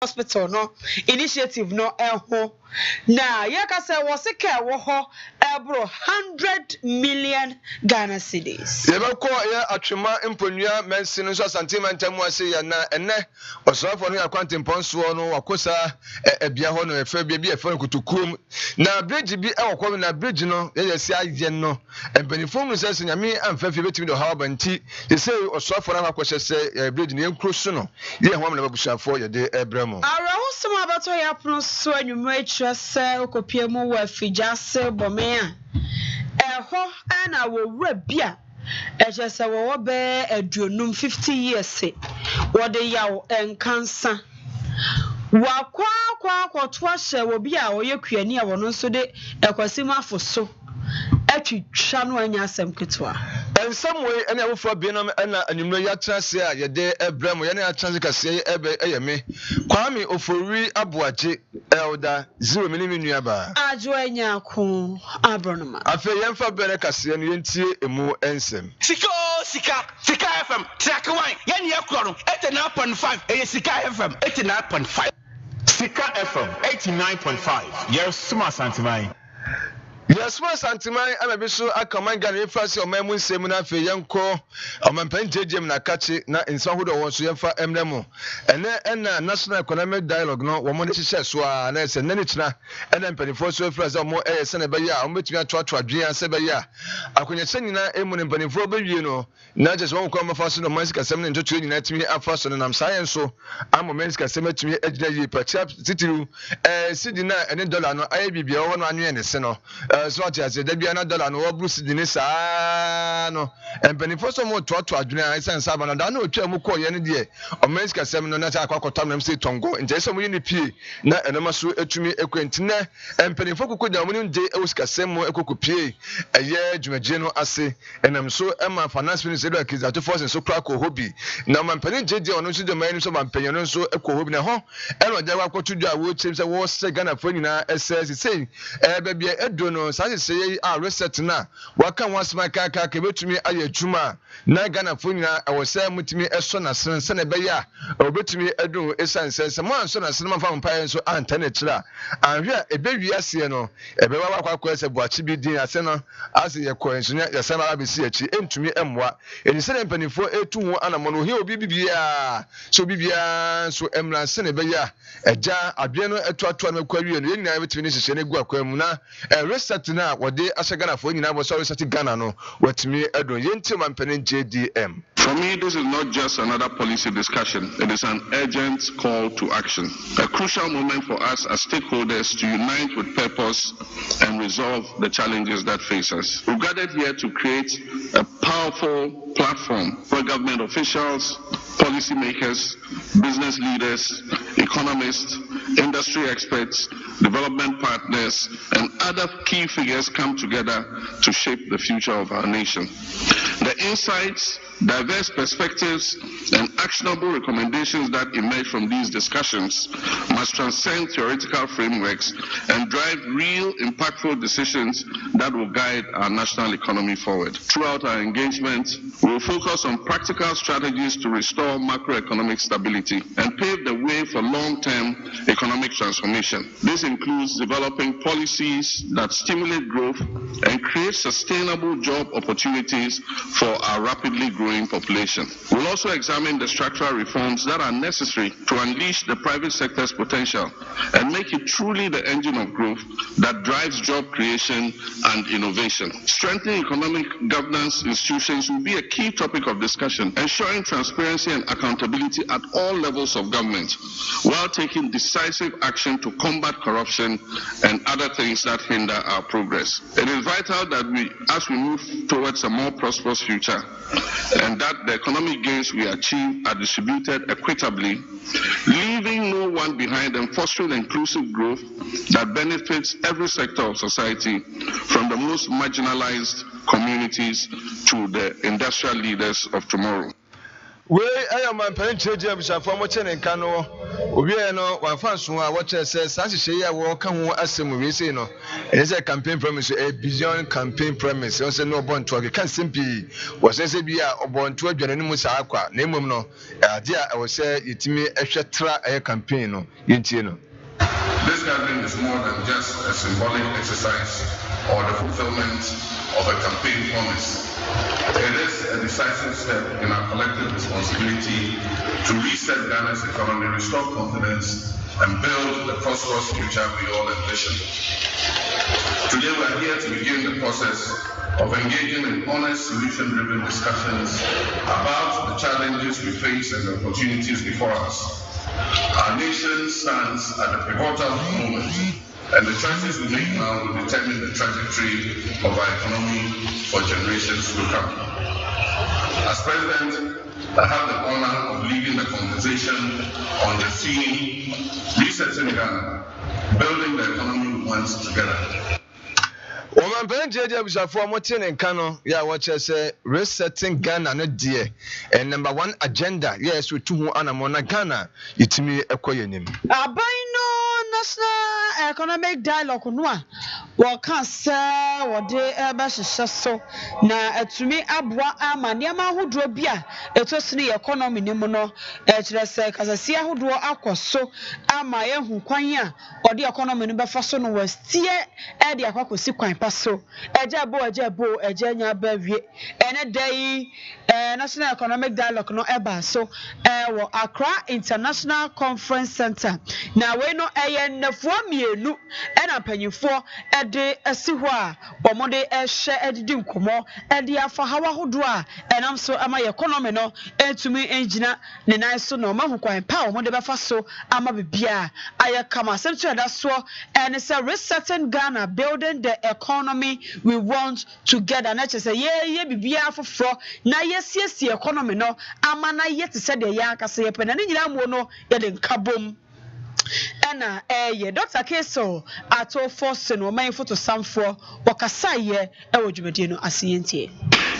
hospital no initiative no eho na yaka say wo Sikka wo ho ebro 100 million Ghana cedis yebeko ya atwema mponua mensi no so santimentam ase ya na ene osofo no akwante mponso no wakosa ebia ho no efa bia efa kutukum na bridge bi ewokwo na bridge no yesi aye no empanifo mu se nyame amfa fi betimi do hawa banti se osofo na akwose se bridge ne enkro so no ye ho amna babushafo ye de ebramo arawo sema abato ya prono so anwuma etrese okopiemu wa fijase bomea eho ana wo wura bia ejese wo be aduonum 50 years wode yawo enkansa wakwa to ahye wo bia wo yekuani a wono so de ekwasima afoso atwitwa no anya asem ketwa in some way any of for being and anwumno ya trase a ye de ebramo ye na ya trase kase eyeme kwame ofori aboaje elder 0 miniminu ba ajo anya ko abronoma afa yemfa bere kase no yentie emu ensem Sikka FM track 1 ye ne ekro no 89.5 Sikka FM 89.5 Sikka FM 89.5 yes suma santimai. Yes, one santimai amabiso akamanga na efrasi omemu nsemu na afa yenko omampan jejem na kachi na nsahodo won so yemfa emremo ena national economic dialogue no wo mo ne hihye so a na ese nani kina ena mpanifo so efrasi omo ese na be ya omo betumi atoato adwen ase be ya akonyese nyina emu ne mpanifo bewie no na just won kwa mafa so no Sikka Kase3 ne ntoto nyina timi afa so no nam science so amo Sikka Kase3 atimi agina yi pacha titiru sidi na ene dollar no aye bibia wo no anwe ne se no so ati ase da bia na dollar no wo bruce di ne saa no empanifo so mo toto adwene a sense aba no da na otwa mu ko ye ne de Sikka Kase3 no na ta akwakotam na mse tongo nje so mo yini pie na enoma so etumi ekwentine empanifo kuku da mo nde Sikka Kase3 mo ekoku pie eye dwumaje no ase enam so ema finance minister do akizato force so kra ko hobi na mampani jeje ono so de man so mampanyo no so ekọ hobi na ho eno ja kwakotu do a wo chim se wo se Ghana fo nyina ss sei bebia edo no sa se a reset na waka wasma kaka ke betumi aye adwuma na Ghana fo nyina e wo se mutumi eso na sense na be ya obetumi edu esanse mo anso na sense mfa mpa so antene kira anhwe ebewi ase no ebewa kwakwakwa se buachi bi din ase no ase ye ko enso ya se na abesi achi entumi emwa eni se mpanifo etu ho anamo no he obi bibia so bibia so emra se na be ya eja adwe no etuato na kwawie no yenyina betumi ne hihye ne gu akwam na reset na wode asagana fo nyina bo so reset Ghana no watumi edon yenti mampene JDM. For me, this is not just another policy discussion. It is an urgent call to action. A crucial moment for us as stakeholders to unite with purpose and resolve the challenges that face us. We've gathered here to create a powerful platform where government officials, policymakers, business leaders, economists, industry experts, development partners, and other key figures come together to shape the future of our nation. The insights, diverse perspectives, and actionable recommendations that emerge from these discussions must transcend theoretical frameworks and drive real, impactful decisions that will guide our national economy forward. Throughout our engagement, we will focus on practical strategies to restore macroeconomic stability and pave the way for long-term economic transformation. This includes developing policies that stimulate growth and create sustainable job opportunities for our rapidly growing population. We'll also examine the structural reforms that are necessary to unleash the private sector's potential and make it truly the engine of growth that drives job creation and innovation. Strengthening economic governance institutions will be a key topic of discussion, ensuring transparency and accountability at all levels of government, while taking decisive action to combat corruption and other things that hinder our progress. It is vital that as we move towards a more prosperous future, and that the economic gains we achieve are distributed equitably, leaving no one behind and fostering inclusive growth that benefits every sector of society, from the most marginalized communities to the industrial leaders of tomorrow. we I am my parent JM for watching and cano. We are no one fans who are watching says Sashi will come assume we say no. It is a campaign premise, a beyond campaign premise. Also, no born to a can simply was as a beer or born to a generous aqua. Name no, dear, I will say it me extra a campaign. No, Yintino. This gathering is more than just a symbolic exercise or the fulfillment of a campaign promise. It is a decisive step in our collective responsibility to reset Ghana's economy, restore confidence, and build the prosperous future we all envision. Today we are here to begin the process of engaging in honest, solution-driven discussions about the challenges we face and the opportunities before us. Our nation stands at a pivotal moment, and the choices we make now will determine the trajectory of our economy for generations to come. As President, I have the honor of leading the conversation on the theme, Resetting Ghana, Building the Economy We Want Together. Woman parent JM for Motin and Cano, yeah, watch us resetting Ghana, no dear. And number one agenda, yes, with 2 Anamona Ghana, it's me a coyonim. National Economic Dialogue no can say what they ever so na to me abwa ama niama hodo bia etosini economy ni mu no kire se kasase ahodo akoso ama yehu kwan a ode economy no befa so no wastie de akwakosi kwan paso eje nya ba wie ene dai National Economic Dialogue no eba so wo Accra International Conference Center na we no nefo mienu ena panyifo ede asiho a omode ehye edidi nkomo ede afa hawa hodo a enam so ama economy no entumi engina ne nan so no mahukwan pa omode befa so ama bibia ayekama semtu eda so and say resetting Ghana, building the economy we want together. Na say ye bibia afofro na yesiesie economy no ama na yete se de ya akase ye pena ne nyina mo no ye de nkabom. Ena Dr. Kase3 ato force no man photo samfo wakasa ye ewo dwumade no asiyentie.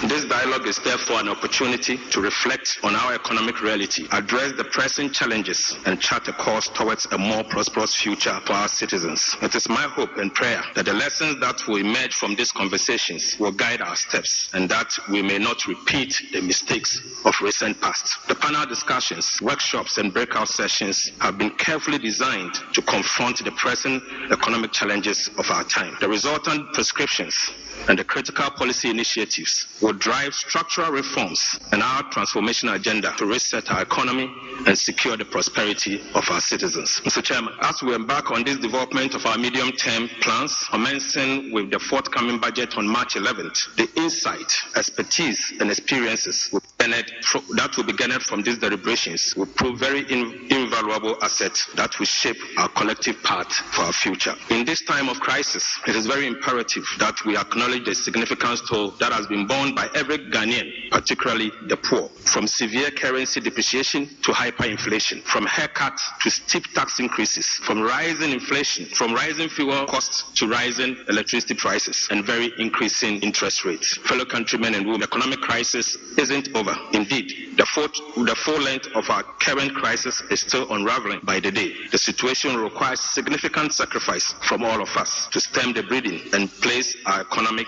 This dialogue is therefore an opportunity to reflect on our economic reality, address the pressing challenges, and chart a course towards a more prosperous future for our citizens. It is my hope and prayer that the lessons that will emerge from these conversations will guide our steps and that we may not repeat the mistakes of recent past. The panel discussions, workshops, and breakout sessions have been carefully designed to confront the pressing economic challenges of our time. The resultant prescriptions and the critical policy initiatives will drive structural reforms and our transformation agenda to reset our economy and secure the prosperity of our citizens. Mr. Chairman, as we embark on this development of our medium-term plans, commencing with the forthcoming budget on March 11th, the insight, expertise, and experiences that will be garnered from these deliberations will prove very invaluable assets that will shape our collective path for our future. In this time of crisis, it is very imperative that we acknowledge the significant toll that has been borne by every Ghanaian, particularly the poor, from severe currency depreciation to hyperinflation, from haircuts to steep tax increases, from rising inflation, from rising fuel costs to rising electricity prices, and very increasing interest rates. Fellow countrymen and women, the economic crisis isn't over. Indeed, the full length of our current crisis is still unraveling by the day. The situation requires significant sacrifice from all of us to stem the bleeding and place our economy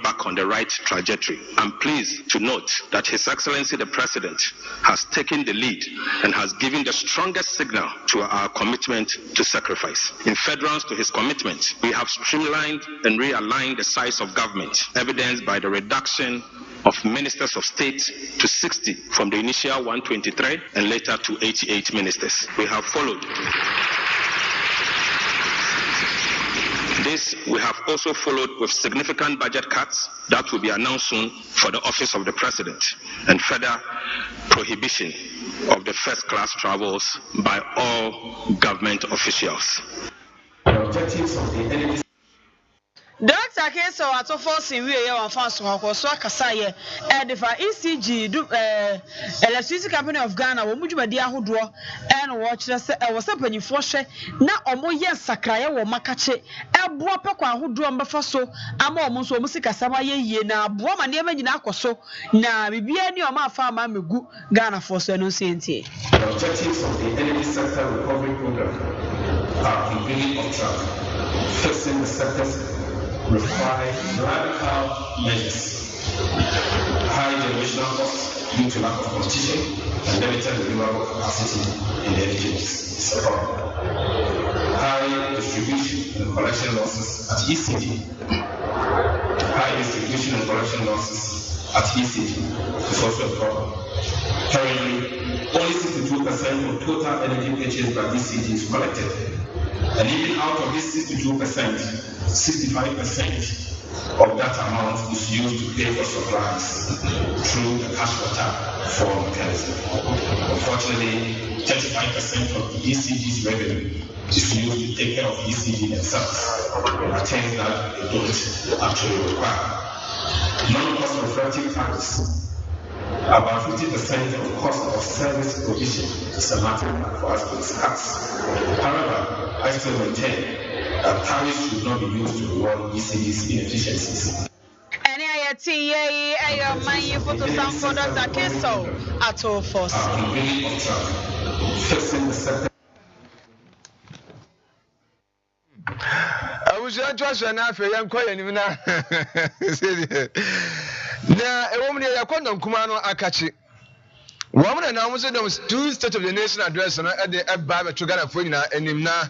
back on the right trajectory. I'm pleased to note that His Excellency the President has taken the lead and has given the strongest signal to our commitment to sacrifice. In furtherance to his commitment, we have streamlined and realigned the size of government, evidenced by the reduction of ministers of state to 60 from the initial 123 and later to 88 ministers. We have also followed with significant budget cuts that will be announced soon for the office of the president and further prohibition of the first-class travels by all government officials. The objectives of the Dr. Keso ato forcing we ye wan fa so akoso akasa ye de fa ECG Electricity Company of Ghana wo mudwumadi ahodo e no wo kire se wo se panyifo hwe na omo ye sakraye wo makache eboa pekwa ahodo mbefa so ama omo so omo sikasa ma ye yie na aboa ma ne nyina akoso na bibia ni omo afa ma megu Ghana for so no sentie. The objectives of the energy sector recovery program are beginning of track. Fixing the sector's require radical measures. High generational costs due to lack of competition and limited renewable capacity in the energy mix is a problem. High distribution and collection losses at ECG. High distribution and collection losses at ECG is also a problem. Currently, only 62% of total energy purchased by ECG is collected. And even out of this 62%, 65% of that amount is used to pay for supplies through the cash water form mechanism. Unfortunately, 35% of the ECG's revenue is used to take care of ECG themselves, things that they don't actually require. Non-cost reflective tariffs. About 50% of cost of service provision is a matter for us to discuss. However, I still maintain that tariffs should not be used to reward ECD's inefficiencies. Photo sample Dr. Keso at all force. Fixing the sector. I was just enough for young Koyan. Now, a woman here, Kumano Akachi. Woman announced those 2 State of the Nation address at the Abba to Ghana for Nina and Nimna,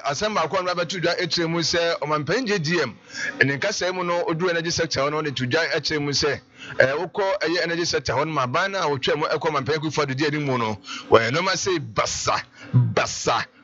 Assemble Rabba to HMUSE, Oman Penji DM, and in Casamono, Udu Energy Sector on the Tuja HMUSE, Oko Energy Sector on Mabana, or Chemo Ecoman Penku for the Dead Mono, where no man say Bassa.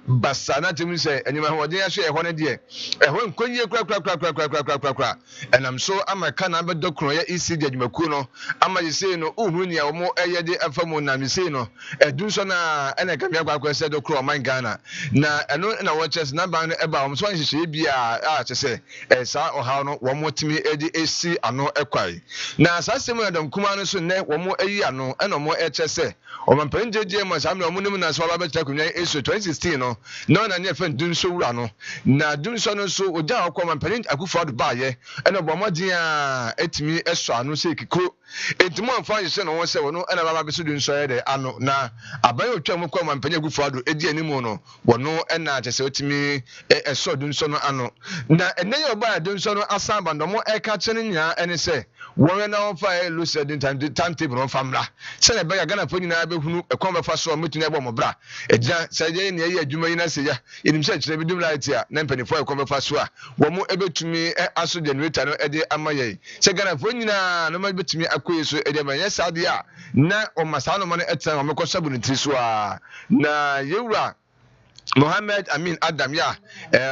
Basana to say, and you know, they actually one day. When Konya crack, and I'm so I'm a canaba docro, ECD Macuno, I'm a say no, Umunia or more Ayade and Famona Miseno, a Dusona, and I come back said Ocro, my Ghana. Now, I know in our watches number about so she be to say, as I or how no one more to me, Eddie AC, and no equai. Now, Sassim Adam Kumano so net one more a year no, and no more HSA. Or my pen JM, I'm no monument as well about issue 2016. No, na friend dun so rano. Na dun so no so oja akwa mpanin akufo do baaye. Ena bomodia etimi eso anu se kiko. Entimo amfa yese no won se wono ena baba beso dun so ye de ano na aban otwa mu kwa mpanin akufo do edi animu no. Wono ena chese otimi eso dun so no ano. Na ene ye oba dun so no asamba ndomo eka chene nya ene se won na on fa lucid timetable on famra. Se na be ya Ghana fo nyina be hunu ekon be fa so metuni ebo mo bra. Eja se ye ne ye adwuma yi na se ya inim se kire bi dum right ya na mpanifo ekon be fa so a wo mo ebetumi aso generator no ede amaye se Ghana fo nyina no ma betumi akoye so ede ma yes ade a na o masa no ma no etan o me ko sabu ne tri so a na yewura Mohammed Amin Adam ya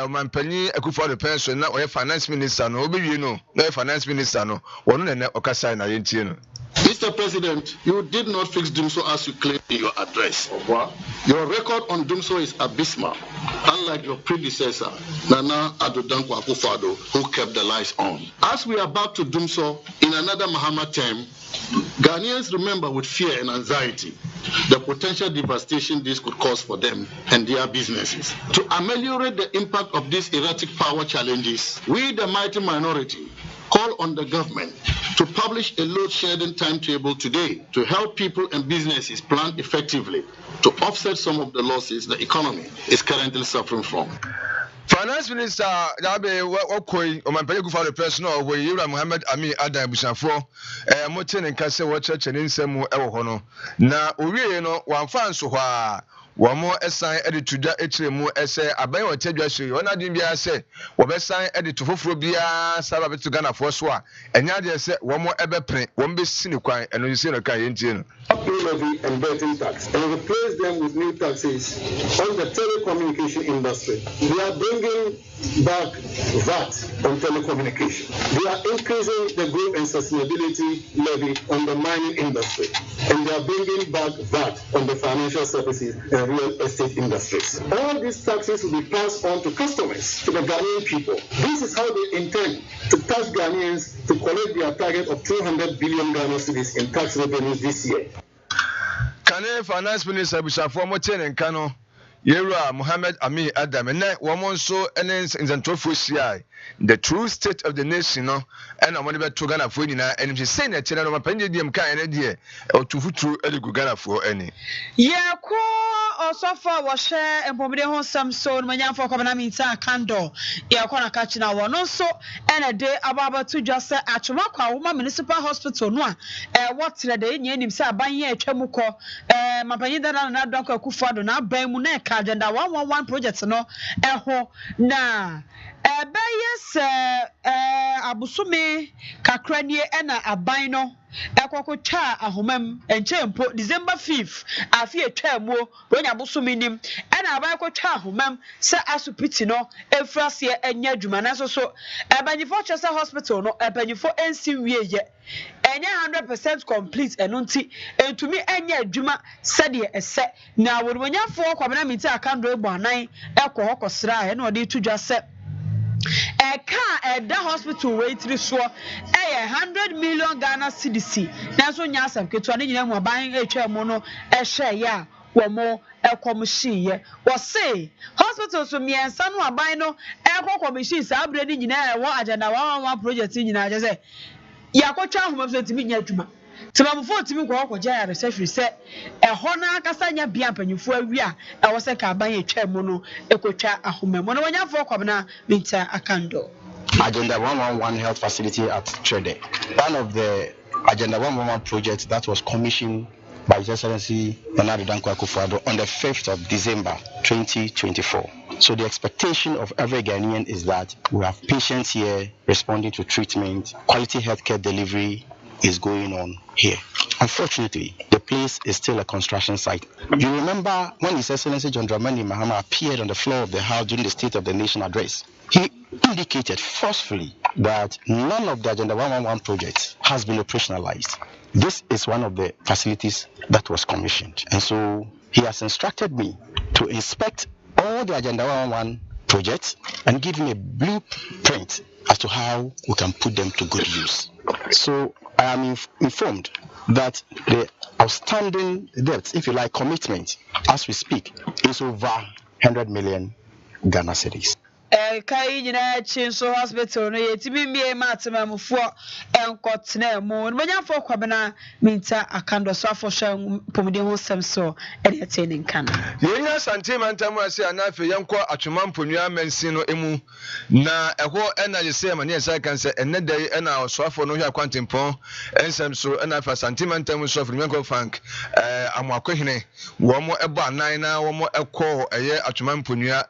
mampani akufo de pension na oye finance minister no obewie no na finance minister no wono ne okasa na yentie no. Mr. President, you did not fix Dumso as you claimed in your address. Your record on Dumso is abysmal, unlike your predecessor, Nana Addo Dankwa Akufo-Addo, who kept the lights on. As we are back to Dumso in another Mahama term, Ghanaians remember with fear and anxiety the potential devastation this could cause for them and their businesses. To ameliorate the impact of these erratic power challenges, we, the mighty minority, call on the government to publish a load-shedding timetable today to help people and businesses plan effectively to offset some of the losses the economy is currently suffering from. Finance Minister Dabe Okoi o man pele ku fa the personal we Yura Mohammed Ami Adam Busafo moten nka se wo church ne nsemu e wo ho no na owie no wamfa nso ho a wo mo esan edituda etiremu ese aban wo tadwa so yo na din bia se wo be san editu foforo bia saba betu Ghana fo so a enya de se wo mo ebepre wo be sini kwan eno yisi no kan yentie no. levy and betting tax and replace them with new taxes on the telecommunication industry. They are bringing back VAT on telecommunication. They are increasing the growth and sustainability levy on the mining industry. And they are bringing back VAT on the financial services and real estate industries. All these taxes will be passed on to customers, to the Ghanaian people. This is how they intend to tax Ghanaians to collect their target of 200 billion Ghana cedis in tax revenues this year. Kane Finance Minister Bishafo Moten and Kano, Yera Mohammed Amin Adam, and woman so earnings in the the true state of the nation, and I'm going to Ghana for any, and she's saying that I'm a pendium kind idea or to true Ghana for any. Yeah, also for was share and Pomide home some so Manyan for Communamita Kando, Yakona Kachina one also, and a day about to just say at Chumaka, woman municipal hospital, no, what's the day, himself by ye, Chemuko, Mapayida and Dr. Kufado, now Bemuneka, and 111 projects, no, na. Yes, Abusume Kakranie ena abaino ekoko cha ahomam enchempo December 5th afie twamo when Abusume nim ena abaiko cha ahomam se asupiti no efrase enya adwuma na so ebanyifo chese hospital no ebanyifo ensi wieye enya 100% complete enunti entumi enya adwuma sede ese na wonwanyafo kwabena miti akando egbo anan ekọ hokosra ena odi tudwa se the hospital waiting so 100 million Ghana cedis. That's when you say, "Ketu ani nyina mo buying mono share ya womo commission was say hospitals so miensa no aban no commission sa abre ni nyina wo agenda one project nyina je say yakotwa homa so timi nya adwuma Timamfo timi ko akogya research say hona akasa nya bia mpanyifo awi a wo se ka ban etwa mu no ekotwa ahoma mu no wanyafo kwabena Binta Akando. Agenda 111 health facility at Trede. One of the Agenda 111 projects that was commissioned by His Excellency Bernardo Danko Akufo-Addo on the 5th of December 2024. So the expectation of every Ghanaian is that we have patients here responding to treatment, quality healthcare delivery is going on here. Unfortunately, the place is still a construction site. You remember when His Excellency John Dramani Mahama appeared on the floor of the House during the State of the Nation address, he indicated forcefully that none of the Agenda 111 projects has been operationalized. This is one of the facilities that was commissioned. And so he has instructed me to inspect all the Agenda 111 projects and give me a blueprint as to how we can put them to good use. So I am informed that the outstanding debt, if you like, commitment, as we speak, is over 100 million Ghana cedis. Kai nyina chinso hospital no yetimi mie matemamfo enkotena mu nyamfo kwabena Binta Akando so afosha pomide ho semso ediatening kana yenya santimantam ase anafe yenko atwema mponua mansin no emu na eho ena yese ma ne yesa kan se enedai ena osoafo no hwa kwantempon ensemso ena fa santimantam so afro menko frank amwakohene wo mo ebo anan na wo mo ekọ eye atwema mponua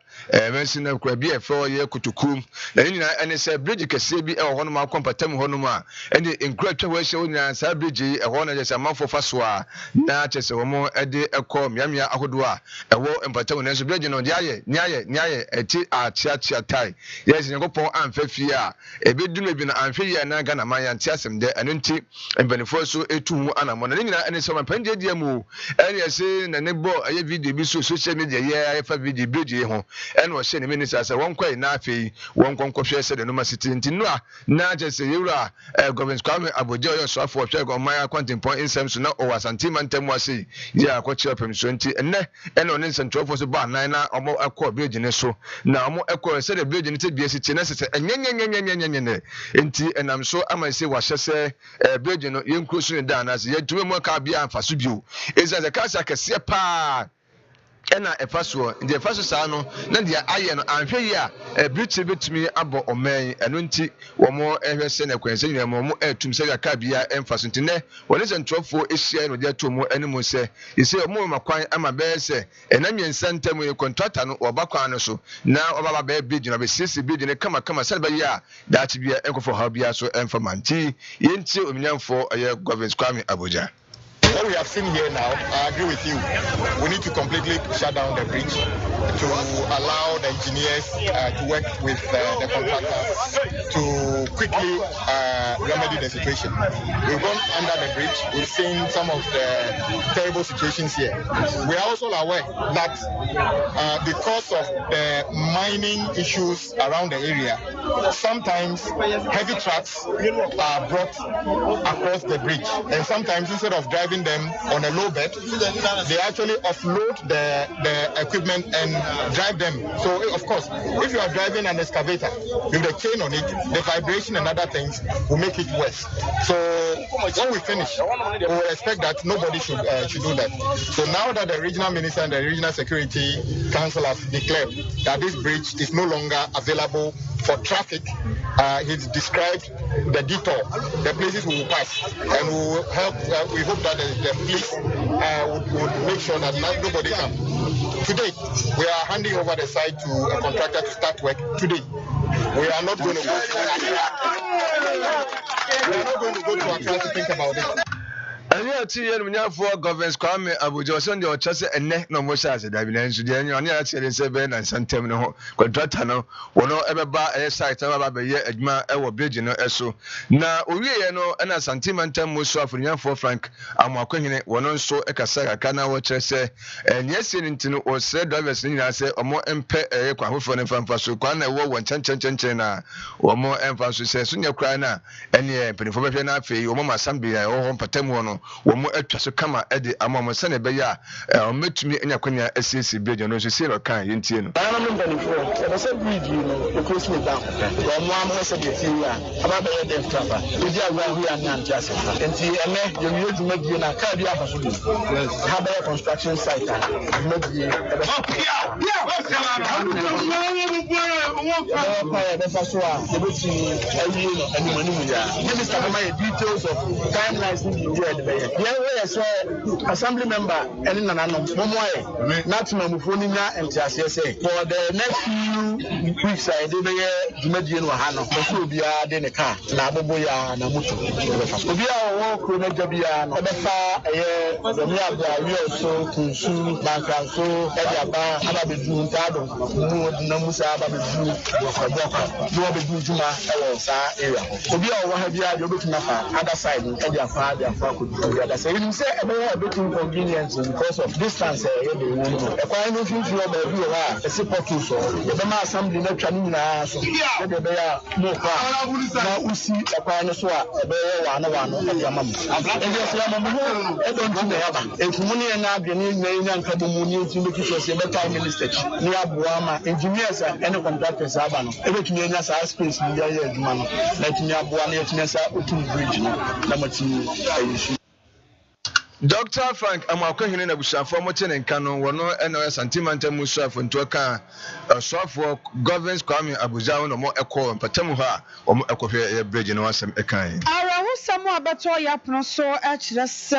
mansin na kwa bi efo ye kutukum na nyina ene se bridge kase bi e ho no ma kompatam ho no ma ene enkratwa ho hye nyina sa bridge e ho na je se amafo faso a na chese wo mo ede ekọ miamia ahodo a ewo empatam na so bridge no de aye ni aye eti atia tai yes nyakopon amfa fie a ebedum bi na amfa ye na Ghana man ya ntiasem de eno nti embenefo so etu mu anamo na nyina ene se ma pande dia mu ene se na ne bo aye video bi so social media ye fa video bridge ho ene wo hye ne minister se won kwai na afei won konkofhwe se de no masiti ntinu a na je se yura government kwame aboje oyo so afo hwe go man kwantempon insem so na o wasantima ntemu ase ya akwachi opemso nti enne one nsentofo so ba nan na omo akọ bridge ne so na omo ekọ se de bridge ne te bia si na se enyenyenyenyenyenyenye nti enam so amase wa hye se bridge no yenkro so ne da na se yetumi mo ka bia amfaso bio eza ze kasa kase pa ena efaso ndi efaso saa no na dia aye no anhwe yi a bridge betumi abo omen eno nti wo mo ehwe se na kwense nyina mo etum se ka bia emfaso nti ne woni se ntrofo ehia no dia to mo animu se ise mo makwan ama be se enamyensa ntam e contractor no obakwan no so na obaba be bridge no be sisi bridge ne kama se ba yi a dachi bia enkofo ha bia so emfamanti yenti ominyamfo aye government kwame Abuja. What we have seen here now, I agree with you. We need to completely shut down the bridge to allow the engineers to work with the contractors to quickly remedy the situation. We've gone under the bridge. We've seen some of the terrible situations here. We are also aware that because of the mining issues around the area, sometimes heavy trucks are brought across the bridge, and sometimes instead of driving them on a low bed, they actually offload the equipment and drive them. So of course, if you are driving an excavator with the chain on it, the vibration and other things will make it worse. So when we finish, we will expect that nobody should do that. So now that the regional minister and the regional security council have declared that this bridge is no longer available for traffic, he's described the detour, the places we will pass, and we will help. We hope that the police would make sure that nobody can. Today, we are handing over the site to a contractor to start work. Today, we are not going to go. We are not going to go to Accra to think about it. And you are 2 years for governance Kwame Abuja Sunday or Chase and neck no more as a dividend. You are near 7 and some terminal contractor no or no ever buy a site about a year Edma our bridge no eso. Now we know and as sentimental most of young for Frank and Makwin one on so a Casaka Kana watch say and yes into or said drivers in I say or more MP a Quahufan and Fanfasu Kwana war 1 or more emphasis says in your cry now and yeah, Penifobia Fee or Mama Sambia or Patemono. Womo etwa so kama ede amamo sene be ya o metumi enya kwanya SSC bridge no so say no kan yentie no na no mbanifo e be say bridge no e close me down wo mo am say de tie ya aba be ye dem trapa e di agwa hu ya na ntia se enti ene ye wi eduma die na ka bi afa so do ha be construction site eduma die e be details of timelines yes, assembly member and Momoy, not Mamufoni and Tiasia say for the next few weeks I did a Median Wahano, Mosubia, then a car, Naboya, Namuto. Ubia walk with Jabia, Obefa, the Miabra, we also Kunsu, Bankanso, Ediaba, Ababu, Tado, Namusa, Ababu, Nobu Juma, area. Ubia Wahabia, Yobunafa, other side, Ediafa, their together. So you say a bit inconvenience because of distance. A quite no future of a support to so the assembly not training so they are more now we see a quite swap a bear one and your mum. And yes, I don't know if money and now the new and Kabumuni to make it a better minister near Buama engineers and contractors Abano. Everything in us our space media man like near Buana bridge number 2. Dr. Frank Amakwahin na bushafo moten nkano wono eno sentimental musafo ntoka swafo governance Kwame Abuja no mo ekọ mpatamu ha o mo ekofie bridge no asem ekan ara husam abeto yapno so akire se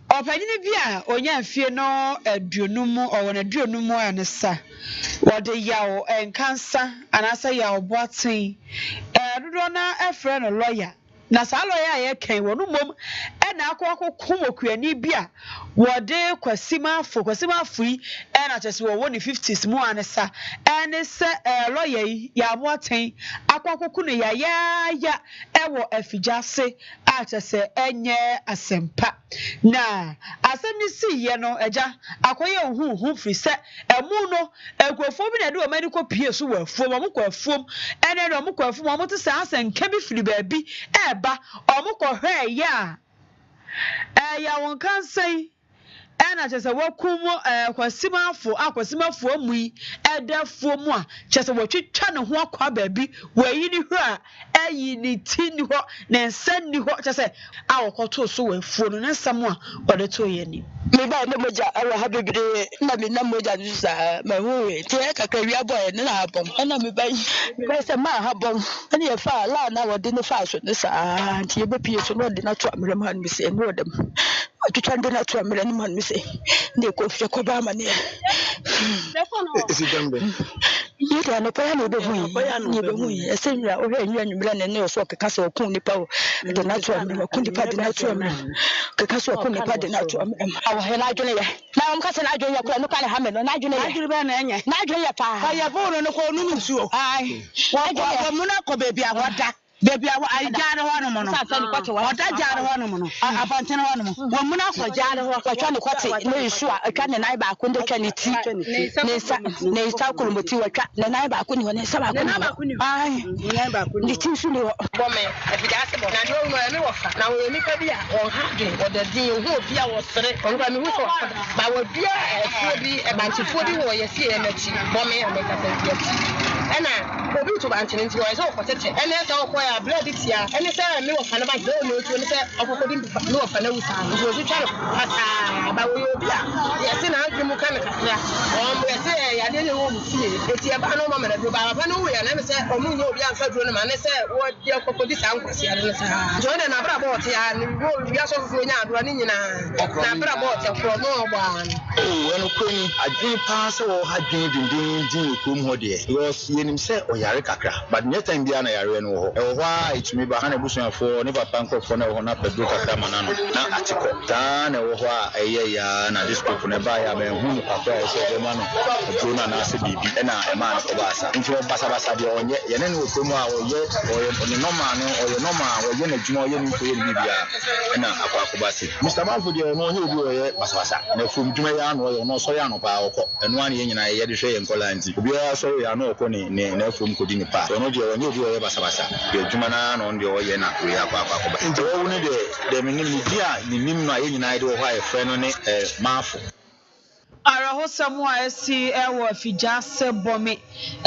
opanyine bia onya afie no aduonumu o na aduonumu anesa wode yawo enkansa anasa yawo boaten dodo na efre no lawyer na sa lawyer ye kan wonu mom e na akwa kumokuani bia wode kwasima afui e na chese wo ni 50s mu anesa ene se lawyer ya boaten akwa ne ya ewo afijase a chese enye asempa na asemi si ye no eja akoye hu free se emu no ekwofo bi na de o medical pie so wa afuom amukọ afuom ene no amukọ afuom amuto se asenka bi firi baabi eba amukọ hwe ya ya won kan sei ena chese wakumo akwasimafu amui edafuo mu a chese watwitwa ne ho akwa baabi wayi ni hwe a ayi ni tini ho na nsan ni ho chese awokoto so wafuo no nsam a ode to ye ni me ba na moja awa ha bebre na me na moja dusa ma hu te kakra wi aboy ne na abom na me ba se ma ha bom na ye fa la na wode ne fa so ne sa nti ye be pie so no de na to amre man mi se no dem atutwa de na to amre ne man mi se ne ko fie ko ba ma ne isi dambe Yida no pa ya no be hu ni be hu ese nwura o hwe nwura nwura ne ne so keka se okun nipa o de na to am okun nipa de na to am keka se okun nipa de na to am awo he na adwene ye na am ka se na adwene ye kura no ka ne ha me no na adwene be na enye na adwene ye pa ya bo no ko nu nsuo ai wa mu na ko bebi awoda Baby, I got a one mono. What I got a one mono. I want to know. One mono for Jada, what trying to quote it. No, sure. I can't deny back when they can eat. Nay, Salcum, but you are cat, the night back when you are some. I never could be too soon. Woman, if you ask about now, we make a beer or hardly, or the deal who be our straight on one roof. But would be a bunch of 40 or you see a woman and make a and I go to Anthony into his own potato. And that's all quite a blood this year. And it's a milk and about no to of a pudding no for no time. It was a child about we will be. Yes, and I'll give you kind of we say, I didn't want to see it. It's a banana moment. I know we never said, oh, no, we are so good. And I said, what your this uncle said. Join an about and we are so running in a about from no one. Oh, when I didn't pass or had been because him say oyare kakra but next time bia na yare no ho why it me ba na busuan for never panko for na ho na pedro kakra manano na atiko ta na ho a eye ya na this people na ba ya ben hu papa e say be mano pedro na na se bibi e na e ma na ko basa nti basa basa de onye ye ne no ko mu a oye normal no oye normal oye na djuma oye ni ko ye bibia e na akwa ko basa Mr. Manfo de no he obi oye basa basa na fum djuma ya no oye no so ya no pa okọ enu an ye nyina ye de hwe ye nkola nti obi ya so ya no okọ ne from kodini pa so no je woni obi oye basa basa de djuma na no de oye na we akwa ba nti wo ni de me ni dia ni nim no aye nyina de wo ha e frɛ no ne Manfo Arahosamu a esi ewo afijase bome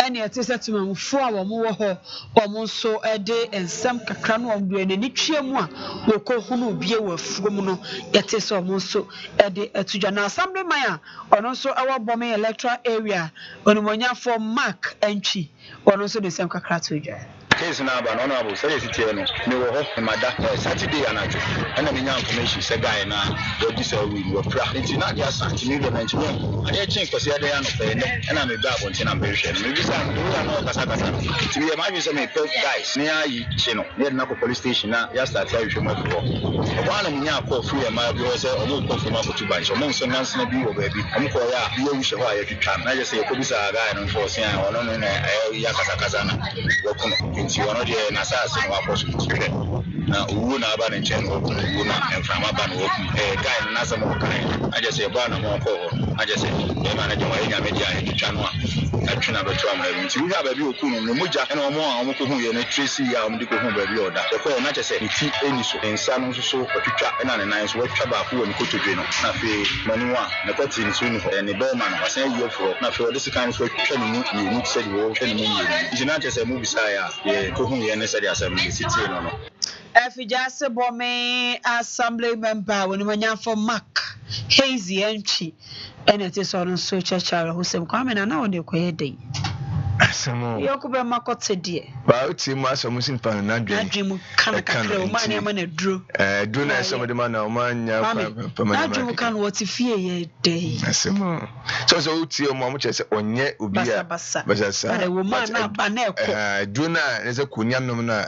ene etese tumamfo a wo mo ho wo so ede ensem kakra no omdo enani twemu a wokohunu bie wafuo mu no yetese wo so ede atudwa na assemblyman a ono so ewo bome electoral area onimonyafo Mark Entry ono so de ensem kakra tudwa case na ba no abo say city no me wo ho mada Saturday anajo ana me nya information say guy na do this we wo pra nti na dia santi ni do na nti no ade chin kwase ade ya no pe ne ana me ba bonti na me hwe me bisa no na kasa kasa ti me ma say me pe guys ne ayi chi no ne na ko police station na ya start ya hwe mo ko wa na me nya ko fu ya ma bi wo say o mo ko fu ma ko tu ban so mo nso nanse na bi wo ba bi o mo ko ya bi wo hwe ho a ya twitwa na je say ko bisa guy no for say ono no na ya kasa kasa na wo ko nti wono de na sase no akoso tire na uwu na aba ne nchen wo uwu na enframa ba no guy na sa mo kan aje se ba na mo ko ho aje se e ma na je mo enya media e twitwa no a atwena beto amra bi nti wi ha ba bi okunu no moja na mo ko hu ye na tracy ya mo de ko hu ba bi oda e ko na che se ti eni so ensa no so otwitwa na ne nan so watwa ba ko woni kotodwe no na fe maniwa na kwati ni so ni ho ne be ma no wasan yi ofro na fe odi sikan so twitwa ni ni se di wo hwe ni mo ni nti na che se mo bisa ya ko hu ye ne se di asem ni city no Afijase bome assembly member onimonyafo Mark Hazy Entry ene te so no so chachara hosem kwame na won de koye dey asemo yokuba makote die ba uti mu asemo simpa na adwemu kana kakra o man ma na duro duro na asemo de ma na o man nya pa ma adwemu kan woti fie ye dey asemo so uti o mo chese onye obi a basa basa wo man na ba na ekọ duro na eze kunyam no na